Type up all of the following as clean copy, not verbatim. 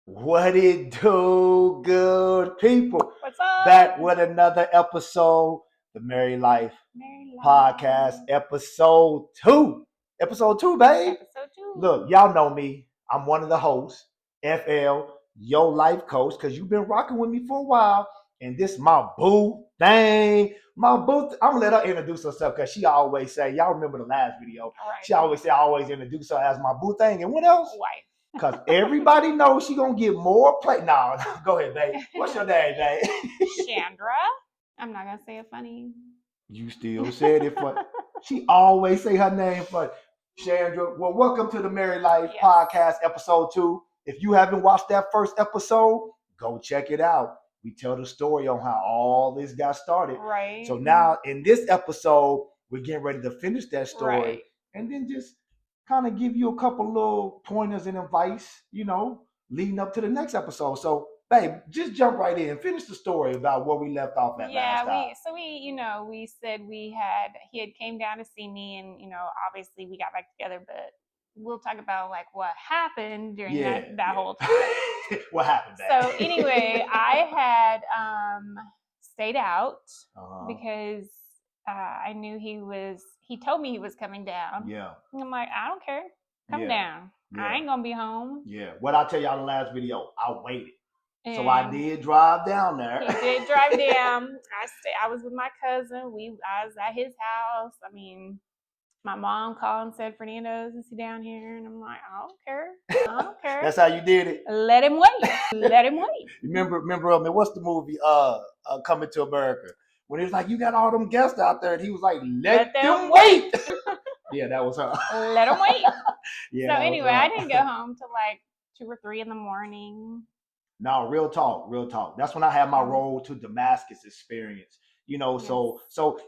What it do, good people? What's up? Back with another episode, the Married Life Podcast, episode 2. Episode 2, babe. Episode 2. Look, y'all know me. I'm one of the hosts, FL, your life coach, because you've been rocking with me for a while. And this my boo thing. I'm gonna let her introduce herself because she always say, y'all remember the last video. Right. She always say I always introduce her as my boo thing. And what else? Wife. Because everybody knows she gonna get more play. No, go ahead, babe. What's your name, babe? Chandra. I'm not gonna say it funny. You still said it funny. She always say her name funny. Chandra, well, welcome to the Married Life Podcast, episode 2. If you haven't watched that first episode, go check it out. We tell the story on how all this got started. Right. So now in this episode, we're getting ready to finish that story, Right. and then just kind of give you a couple little pointers and advice, leading up to the next episode. So, babe, just jump right in. Finish the story about where we left off at last time. We said he had came down to see me, and obviously we got back together, but we'll talk about like what happened during that whole time. What happened, babe? So anyway, I had stayed out because I knew he told me he was coming down. Yeah. And I'm like, I don't care. Come down. Yeah. I ain't gonna be home. Yeah. What I tell y'all in the last video, I waited. So I did drive down there. He did drive down. I was with my cousin. I was at his house. I mean, my mom called and said, Fernando, is he down here? And I'm like, I don't care. That's how you did it. Let him wait. Remember, what's the movie Coming to America? When he was like, you got all them guests out there, and he was like, let them wait. Yeah, that was her. Let them wait. Yeah. So anyway, I didn't go home till like 2 or 3 in the morning. No, real talk. That's when I had my road to Damascus experience. So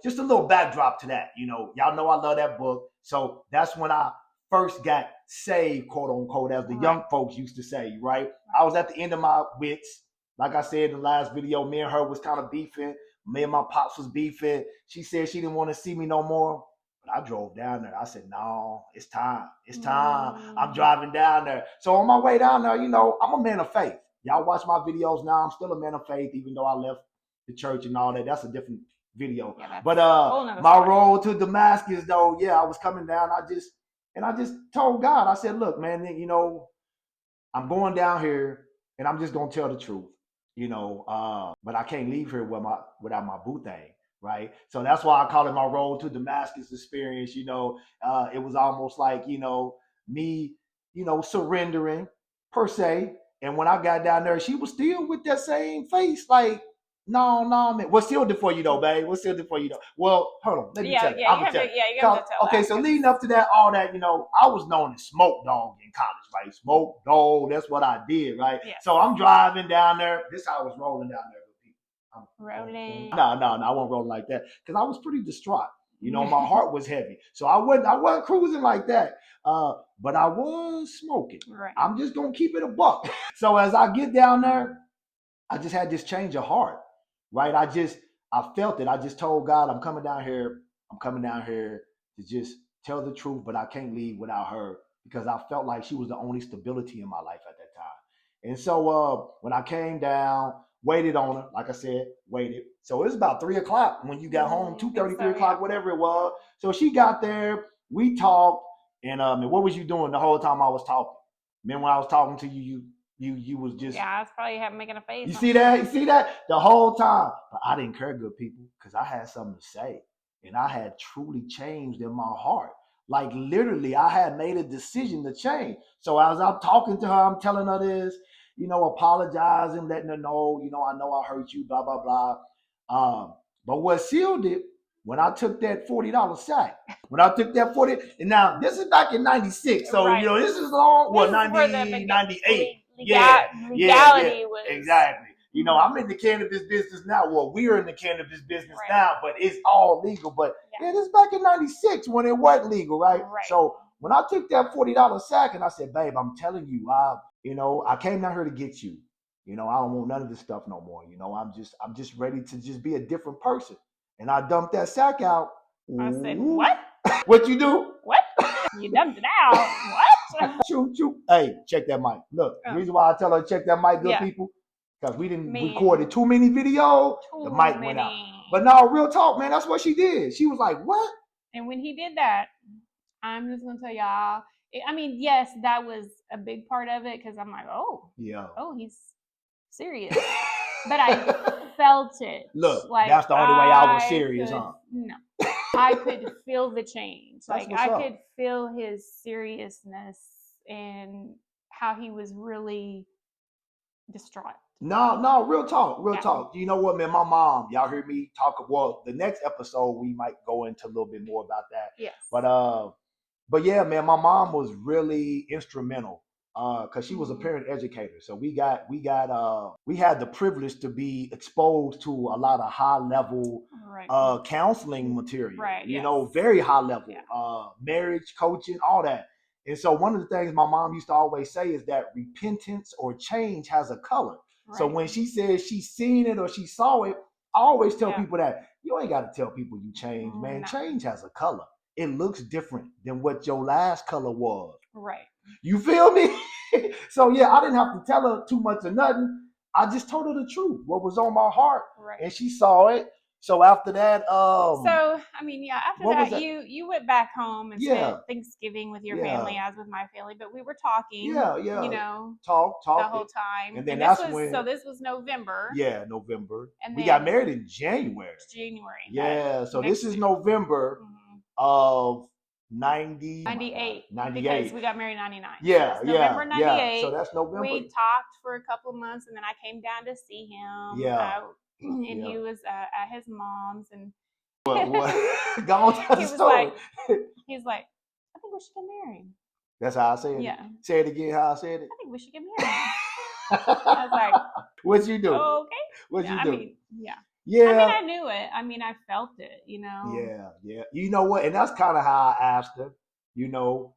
just a little backdrop to that. Y'all know I love that book. So that's when I first got saved, quote unquote, as the young folks used to say, right? I was at the end of my wits. Like I said in the last video, me and her was kind of beefing. Me and my pops was beefing. She said she didn't want to see me no more. But I drove down there. I said, no, it's time. I'm driving down there. So on my way down there, I'm a man of faith. Y'all watch my videos now. I'm still a man of faith, even though I left the church and all that. That's a different video. Yeah, but my road to Damascus, though, I was coming down. I just told God, I said, look, man, I'm going down here and I'm just gonna tell the truth. But I can't leave here without my boo thing, right? So that's why I call it my road to Damascus experience. It was almost like, me, surrendering per se. And when I got down there, she was still with that same face, like, no, man. What's sealed it for you though, babe? What's sealed it for you though? Well, hold on. Let me tell you. I'm gonna tell you. You have to tell okay, so leading up to that, all that, I was known as Smoke Dog in college, right? Smoke Dog, that's what I did, right? Yeah. So I'm driving down there. This is how I was rolling down there with people. Rolling. No, I wasn't rolling like that because I was pretty distraught. My heart was heavy. So I wasn't cruising like that. But I was smoking. Right. I'm just gonna keep it a buck. So as I get down there, I just had this change of heart. Right? I felt it. I just told God, I'm coming down here to just tell the truth, but I can't leave without her because I felt like she was the only stability in my life at that time. And so when I came down, waited on her, like I said, waited. So it was about 3 o'clock when you got home, 2:30, 3 o'clock, whatever it was. So she got there, we talked, and what was you doing the whole time I was talking? Man, when I was talking to you, you was just... Yeah, I was probably making a face. You see that? The whole time. But I didn't care, good people, because I had something to say. And I had truly changed in my heart. Like, literally, I had made a decision to change. So as I'm talking to her, I'm telling her this, apologizing, letting her know, I know I hurt you, blah, blah, blah. But what sealed it, when I took that $40 sack, and now this is back in 96. So, this is long, 98. Legality was exactly. I'm in the cannabis business now. Well, we're in the cannabis business now, but it's all legal. But this is back in 96 when it wasn't legal, right? So when I took that $40 sack and I said, babe, I'm telling you, I came down here to get you. I don't want none of this stuff no more. I'm just ready to just be a different person. And I dumped that sack out. I said, what? What you do? What? You dumped it out? What? Shoot. Hey, check that mic. Look, the reason why I tell her to check that mic, good people, because we didn't recorded too many videos. The mic went out. But no, real talk, man. That's what she did. She was like, "What?" And when he did that, I'm just gonna tell y'all. I mean, yes, that was a big part of it because I'm like, oh, he's serious. But I felt it. Look, like, that's the only way I was serious, huh? No, I could feel the change. Like I could feel his seriousness and how he was really distraught. No, real talk. You know what, man? My mom, y'all hear me talk. Well, the next episode we might go into a little bit more about that. Yes. But yeah, man, my mom was really instrumental because she was a parent educator. So we had the privilege to be exposed to a lot of high level counseling material. Right. You know, very high level. Yeah. Marriage coaching, all that. And so one of the things my mom used to always say is that repentance or change has a color. Right. So when she says she's seen it or she saw it, I always tell people that you ain't got to tell people you change, man. No. Change has a color. It looks different than what your last color was. Right. You feel me? So yeah, I didn't have to tell her too much or nothing. I just told her the truth, what was on my heart. Right. And she saw it. So after that, after that, you went back home and spent Thanksgiving with your family, as with my family. But we were talking, you know, talk the whole time. And then this was November. Yeah, November. And we got married in January. Yeah, so this is November of 98. Because we got married in 99. Yeah, so November 98. Yeah. So that's November. We talked for a couple of months, and then I came down to see him. Yeah. And he was at his mom's, and what? Go on, tell the story. He's like, I think we should get married. That's how I said it? Yeah. Say it again how I said it. I think we should get married. I was like, what'd you do? Oh, okay. What'd you do? I mean, yeah. I mean, I knew it. I mean, I felt it, you know? Yeah. You know what? And that's kind of how I asked her, you know?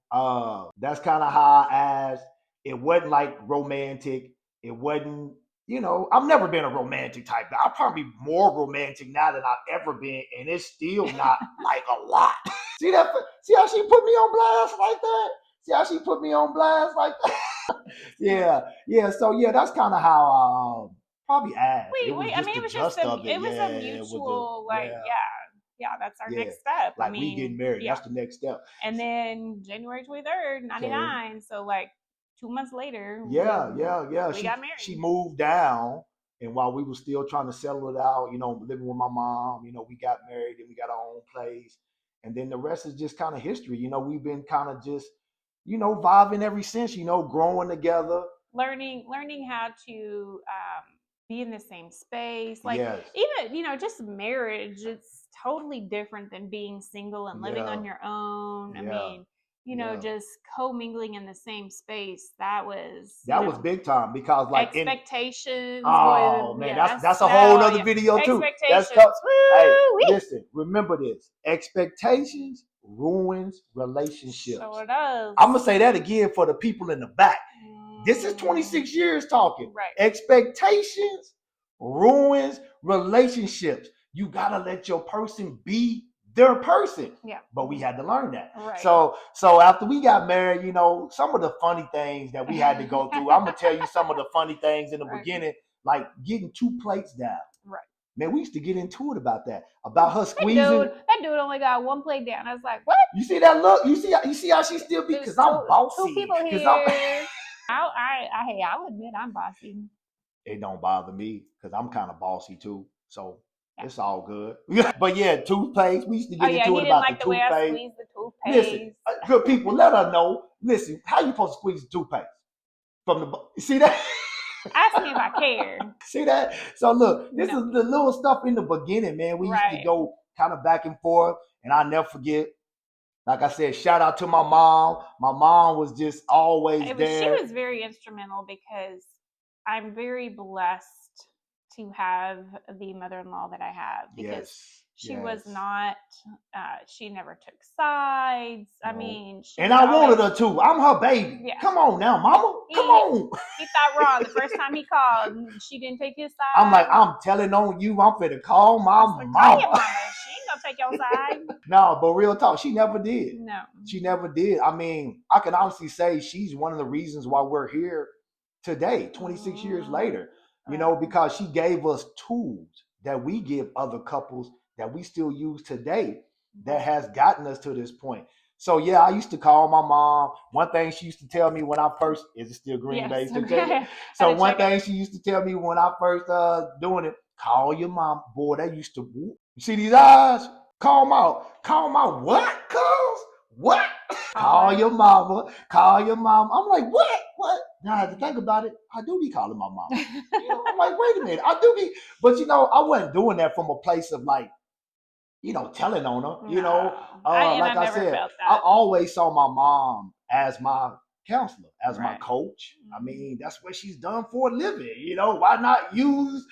That's kind of how I asked. It wasn't like romantic. It wasn't, you know, I've never been a romantic type. I'll probably be more romantic now than I've ever been. And it's still not like a lot. See how she put me on blast like that? See how she put me on blast like that? Yeah. So that's kind of how I probably asked. Wait. I mean, it was just a mutual, that's our next step. Like, we getting married. That's the next step. And then January 23rd, 99. So like 2 months later. We got married. She moved down. And while we were still trying to settle it out, you know, living with my mom, you know, we got married and we got our own place. And then the rest is just kind of history. You know, we've been kind of just, you know, vibing ever since, you know, growing together. Learning how to be in the same space. Like, even, you know, just marriage, it's totally different than being single and living on your own. I mean, you know, just co-mingling in the same space. That was big time, because like expectations. That's a whole other video too. Hey, listen, remember this: expectations ruins relationships. So it does. I'm gonna say that again for the people in the back. This is 26 years talking. Right. Expectations ruins relationships. You gotta let your person be their person. Yeah. But we had to learn that. Right. So after we got married, you know, some of the funny things that we had to go through. I'm gonna tell you some of the funny things in the beginning, like getting 2 plates down. Right. Man, we used to get into it about that. About her squeezing. That dude only got 1 plate down. I was like, what? You see that look? You see how she still be? Because I'm bossy. 2 people here. I'll admit I'm bossy. It don't bother me because I'm kind of bossy too. So it's all good. But toothpaste. We used to get into it about the toothpaste. He didn't like the way I squeezed the toothpaste. Listen, good people, let her know. Listen, how you supposed to squeeze the toothpaste? You see that? Ask me if I care. See that? So look, this is the little stuff in the beginning, man. We used to go kind of back and forth, and I'll never forget. Like I said, shout out to my mom. My mom was just always there. She was very instrumental, because I'm very blessed to have the mother-in-law that I have, because She was not, she never took sides. No. I mean, and I wanted her to. I'm her baby. Yeah. Come on now, mama. Come on. He thought wrong the first time he called. She didn't take his side. I'm like, I'm telling on you. I'm finna call my mama. Call your mama. She ain't gonna take your side. No, but real talk, she never did. No. She never did. I mean, I can honestly say she's one of the reasons why we're here today, 26 years later. You know, because she gave us tools that we give other couples that we still use today that has gotten us to this point. So yeah, I used to call my mom. One thing she used to tell me when I first, is it still Green Bay? Okay. So one thing she used to tell me when I first doing it, call your mom. Boy, that used to, you see these eyes? Call them out. Call them out. What? Cuz? What? Call your mama. Call your mom. I'm like, what? What? Now I have to think about it. I do be calling my mama. You know, I'm like, wait a minute. I do be, but you know, I wasn't doing that from a place of like, you know, telling on her. You know, like I said, I always saw my mom as my counselor, as my coach. I mean, that's what she's done for a living. You know, why not use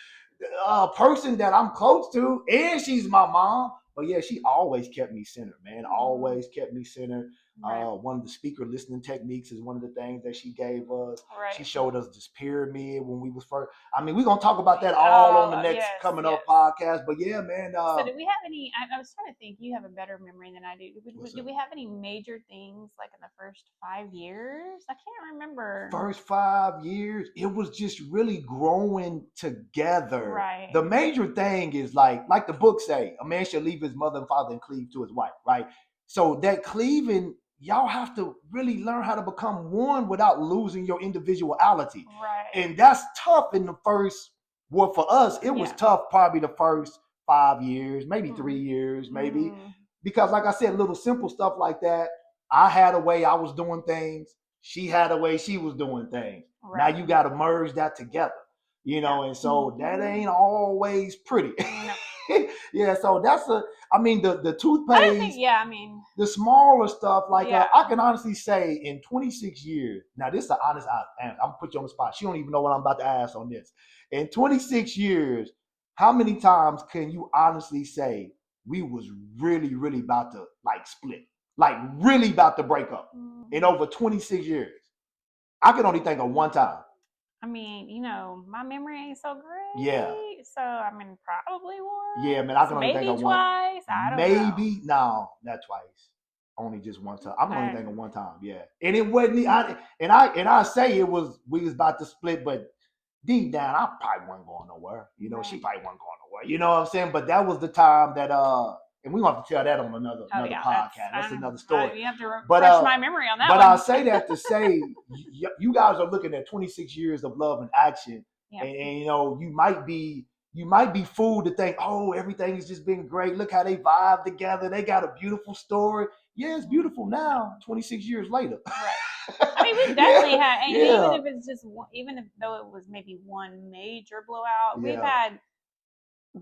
a person that I'm close to, and she's my mom. But yeah, she always kept me centered, man. Always kept me centered. One of the speaker listening techniques is one of the things that she gave us. She showed us this pyramid when we was first. I mean, we're going to talk about that all on the next coming up podcast. But yeah, man. So do we have any, I was trying to think, you have a better memory than I do. Do we have any major things like in the first 5 years? I can't remember. First 5 years, it was just really growing together. Right. The major thing is like the book say, a man shall leave his mother and father and cleave to his wife, right? So that cleaving, y'all have to really learn how to become one without losing your individuality. Right. And that's tough in the first, well, for us, it was tough probably the first 5 years, maybe 3 years, maybe. Because like I said, little simple stuff like that. I had a way I was doing things. She had a way she was doing things. Right. Now you got to merge that together, you know, and so that ain't always pretty. Yeah, so that's the toothpaste. The smaller stuff, like I can honestly say in 26 years, now this is an honest answer. I'm gonna put you on the spot. She don't even know what I'm about to ask on this. In 26 years, how many times can you honestly say we was really, really about to like split? Like really about to break up in over 26 years? I can only think of one time. I mean, you know, my memory ain't so great. Yeah. So, I mean, probably once. Yeah, man, I can only think of one. Maybe twice. I don't know. Maybe, no, not twice. Only just one time. I can only think of one time, yeah. And it wasn't, I say it was, we was about to split, but deep down, I probably wasn't going nowhere. You know, she probably wasn't going nowhere. You know what I'm saying? But that was the time that, and we're going to have to tell that on another podcast. That's another story. You have to refresh my memory on that one. But I say that to say, you guys are looking at 26 years of love and action. Yeah. And you know, you might be fooled to think, oh, everything has just been great. Look how they vibe together. They got a beautiful story. Yeah, it's beautiful now, 26 years later. Right. I mean, we definitely had, and even if it's just one, even though it was maybe one major blowout, we've had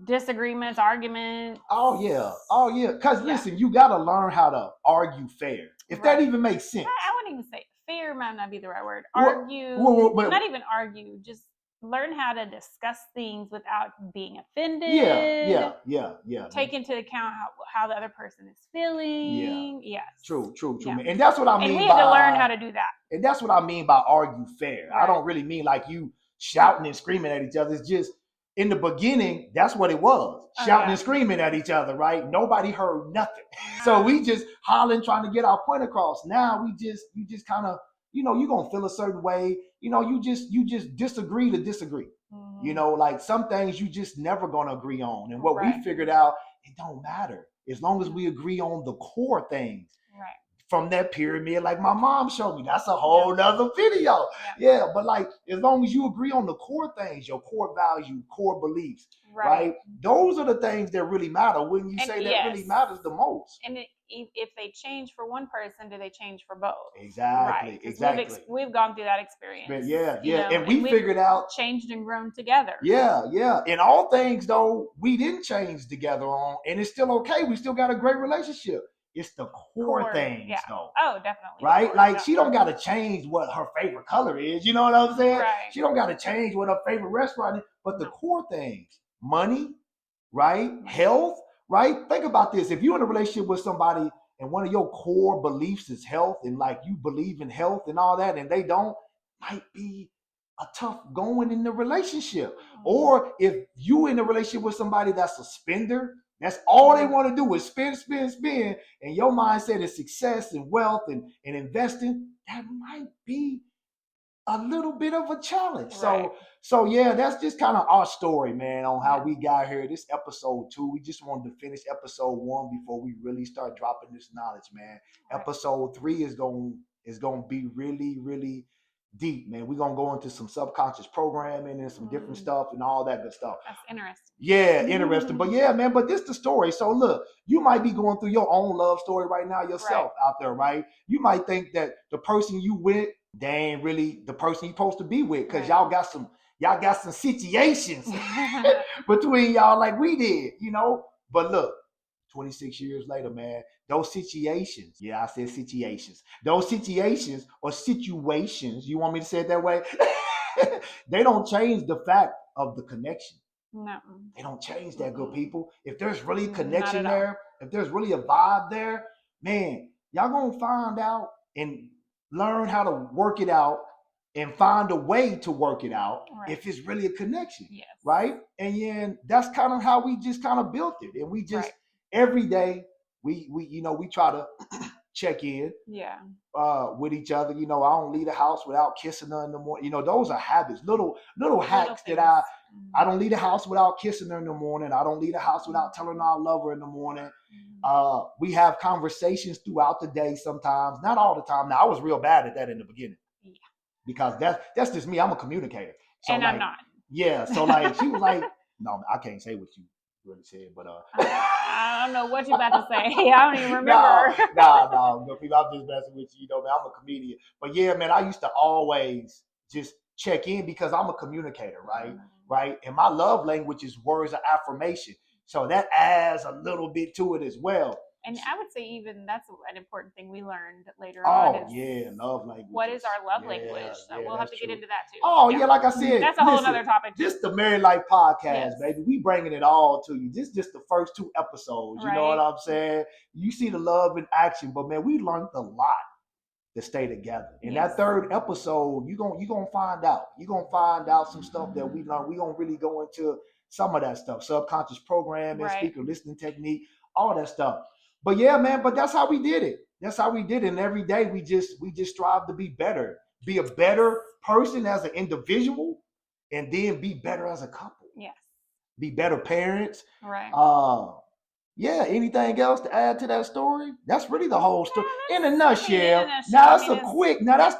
disagreements, arguments. Oh yeah. Because listen, you got to learn how to argue fair. If that even makes sense. I wouldn't even say fair might not be the right word. Argue, not even argue, just learn how to discuss things without being offended. Yeah. Take into account how the other person is feeling. Yeah. Yes. True. Yeah. And that's what I mean. And we have to learn how to do that. And that's what I mean by argue fair. Right. I don't really mean like you shouting and screaming at each other. It's just in the beginning, that's what it was. Shouting and screaming at each other, right? Nobody heard nothing. So we just hollering, trying to get our point across. Now you just kind of, you know, you're going to feel a certain way. You know, you just disagree to disagree. Mm-hmm. You know, like some things you just never going to agree on. And what we figured out, it don't matter. As long as we agree on the core things. Right. From that pyramid, like my mom showed me. That's a whole nother video. Yeah, but like as long as you agree on the core things, your core value, core beliefs, right? Those are the things that really matter. When you say that really matters the most. And if they change for one person, do they change for both? Exactly. Right. Exactly. We've gone through that experience. But yeah. And we figured out changed and grown together. Yeah. In all things though, we didn't change together on, and it's still okay. We still got a great relationship. It's the core things, though. Oh, definitely. Right? Like, she don't got to change what her favorite color is. You know what I'm saying? Right. She don't got to change what her favorite restaurant is. But the core things, money, right? Health, right? Think about this. If you're in a relationship with somebody and one of your core beliefs is health and like you believe in health and all that, and they don't, might be a tough going in the relationship. Or if you in a relationship with somebody that's a spender, that's all they want to do is spend, spend, spend, and your mindset is success and wealth and investing, that might be a little bit of a challenge. Right. So yeah, that's just kind of our story, man, on how we got here. This episode 2, we just wanted to finish episode 1 before we really start dropping this knowledge, man. Right. Episode 3 is going to be really, really deep, man. We're going to go into some subconscious programming and some different stuff and all that good stuff. That's interesting. Yeah, interesting. But yeah, man, but this is the story. So look, you might be going through your own love story right now yourself out there, right? You might think that the person you with, they ain't really the person you're supposed to be with, because y'all got some situations between y'all like we did, you know. But look, 26 years later, man, those situations, I said situations, those situations or situations, you want me to say it that way? They don't change the fact of the connection. No. They don't change that, good people. If there's really a connection there, if there's really a vibe there, man, y'all gonna find out and learn how to work it out and find a way to work it out if it's really a connection. Yes. Right? And yeah, that's kind of how we just kind of built it. And we just every day we try to check in with each other. You know, I don't leave the house without kissing her in the morning. You know, those are habits, little hacks that I don't leave the house without kissing her in the morning. I don't leave the house without telling her I love her in the morning. We have conversations throughout the day sometimes, not all the time. Now, I was real bad at that in the beginning because that's just me. I'm a communicator. So and I'm not. Yeah. So like she was like, no, I can't say what you really said, but I don't know what you're about to say. I don't even remember. No, people, I'm just messing with you. You know, man, I'm a comedian. But yeah, man, I used to always just check in because I'm a communicator, right? Right. And my love language is words of affirmation. So that adds a little bit to it as well. And I would say even that's an important thing we learned later on. Oh, yeah, love language. What is our love language? So we'll have to get into that too. Oh, yeah, like I said. That's a whole other topic. This is the Married Life Podcast, baby. We bringing it all to you. This is just the first 2 episodes. You know what I'm saying? You see the love in action. But, man, we learned a lot to stay together. In that 3rd episode, you're gonna find out. You're going to find out some stuff that we learned. We're going to really go into some of that stuff. Subconscious programming, speaker listening technique, all that stuff. But yeah, man, but that's how we did it. That's how we did it. And every day we just strive to be better. Be a better person as an individual and then be better as a couple. Yes. Be better parents. Right. Yeah, anything else to add to that story? That's really the whole story. In a nutshell. Now that's the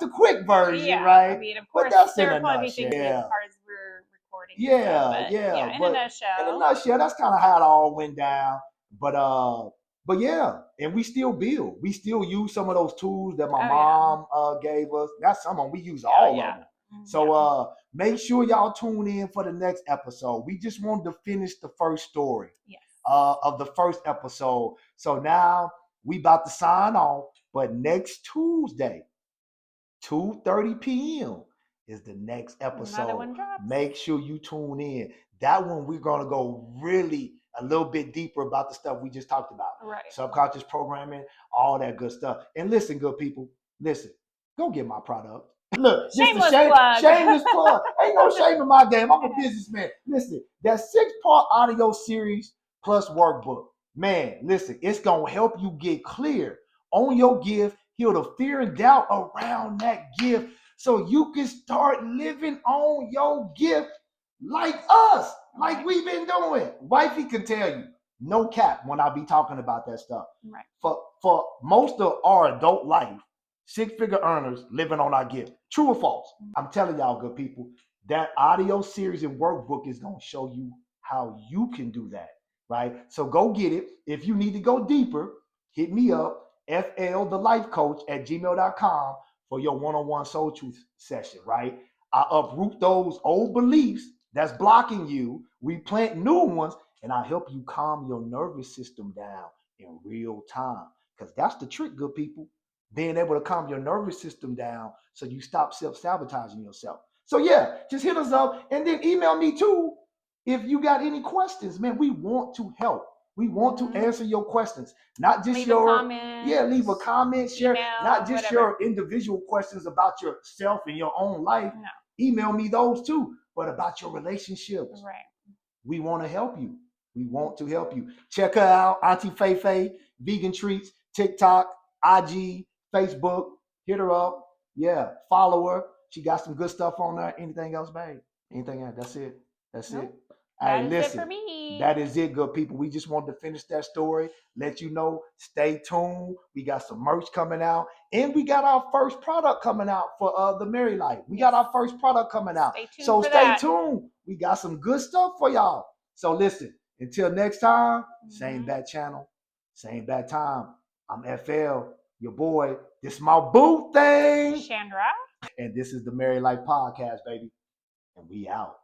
quick version, right? I mean, of course, but that's there in are a probably nutshell. things as far as we're recording. Yeah. In a nutshell. In a nutshell, that's kind of how it all went down. But yeah, and we still build. We still use some of those tools that my mom gave us. That's some of them. We use all of them. So make sure y'all tune in for the next episode. We just wanted to finish the first story of the first episode. So now we about to sign off. But next Tuesday, 2:30 p.m. is the next episode. Make sure you tune in. That one we're going to go really a little bit deeper about the stuff we just talked about. Right. Subconscious programming, all that good stuff. And listen, good people, go get my product. Look, shameless plug. Shameless plug. Ain't no shame in my game. I'm a businessman. Listen, that 6-part audio series plus workbook. Man, listen, it's going to help you get clear on your gift, heal the fear and doubt around that gift so you can start living on your gift like us, like we've been doing. Wifey can tell you, no cap when I be talking about that stuff. Right. For most of our adult life, 6-figure earners living on our gift. True or false? I'm telling y'all, good people, that audio series and workbook is going to show you how you can do that, right? So go get it. If you need to go deeper, hit me up, flthelifecoach@gmail.com for your one-on-one soul truth session, right? I uproot those old beliefs that's blocking you. We plant new ones, and I help you calm your nervous system down in real time. Because that's the trick, good people. Being able to calm your nervous system down so you stop self-sabotaging yourself. So yeah, just hit us up and then email me too if you got any questions. Man, we want to help. We want to answer your questions, not just leave a comment. Leave a comment, share, email, not just whatever. your individual questions about yourself and your own life. No. Email me those too, but about your relationships. Right. We want to help you. We want to help you. Check her out, Auntie Feifei, Vegan Treats, TikTok, IG, Facebook. Hit her up. Yeah, follow her. She got some good stuff on there. Anything else, babe? Anything else? That's it. That's it. That is it for me. That is it, good people. We just wanted to finish that story. Let you know, stay tuned. We got some merch coming out. And we got our first product coming out for the Married Life. We got our first product coming out. Stay tuned. We got some good stuff for y'all. So listen, until next time, same bad channel, same bad time. I'm FL, your boy. This is my boo thing. Chandra. And this is the Married Life Podcast, baby. And we out.